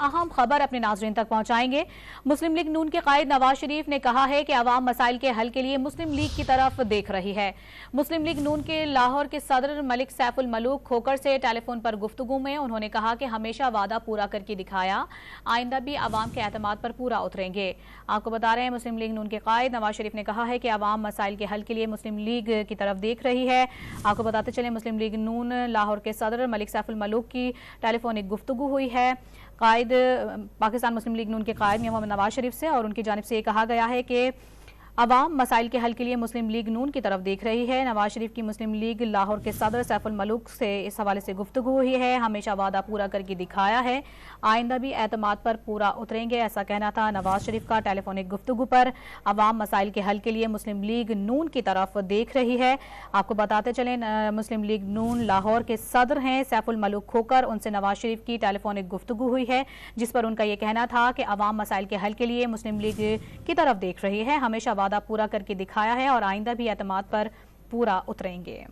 अहम खबर अपने नाज़रीन तक पहुंचाएंगे। मुस्लिम लीग नून के कायद नवाज शरीफ ने कहा है कि अवाम मसाइल के हल के लिए मुस्लिम लीग की तरफ देख रही है। मुस्लिम लीग नून के लाहौर के सदर मलिक सैफुल मलूक खोकर से टेलीफोन पर गुफ्तगू में उन्होंने कहा कि हमेशा वादा पूरा करके दिखाया, आइंदा भी अवाम के एतमाद पर पूरा उतरेंगे। आपको बता रहे हैं मुस्लिम लीग नून के कायद नवाज शरीफ ने कहा है कि अवाम मसाइल के हल के लिए मुस्लिम लीग की तरफ देख रही है। आपको बताते चले मुस्लिम लीग नून लाहौर के सदर मलिक सैफुल मलूक की टेलीफोनिक गुफ्तगू हुई है कायद पाकिस्तान मुस्लिम लीग नून के कायद मियां मोहम्मद नवाज शरीफ से, और उनकी जानिब से ये कहा गया है कि अवाम मसाइल के हल के लिए मुस्लिम लीग नून की तरफ देख रही है। नवाज शरीफ की मुस्लिम लीग लाहौर के सदर सैफुल मलूक से इस हवाले से गुफ्तगू हुई है। हमेशा वादा पूरा करके दिखाया है, आइंदा भी एतमाद पर पूरा उतरेंगे, ऐसा कहना था नवाज शरीफ का। टेलीफोनिक गुफ्तगू पर अवाम मसाइल के हल के लिए मुस्लिम लीग नून की तरफ देख रही है। आपको बताते चले मुस्लिम लीग नून लाहौर के सदर हैं सैफुल मलूक खोकर, उनसे नवाज शरीफ की टेलीफोनिक गुफ्तगू हुई है जिस पर उनका यह कहना था कि अवाम मसाइल के हल के लिए मुस्लिम लीग की तरफ देख रही है, हमेशा वादा पूरा करके दिखाया है और आइंदा भी एतमाद पर पूरा उतरेंगे।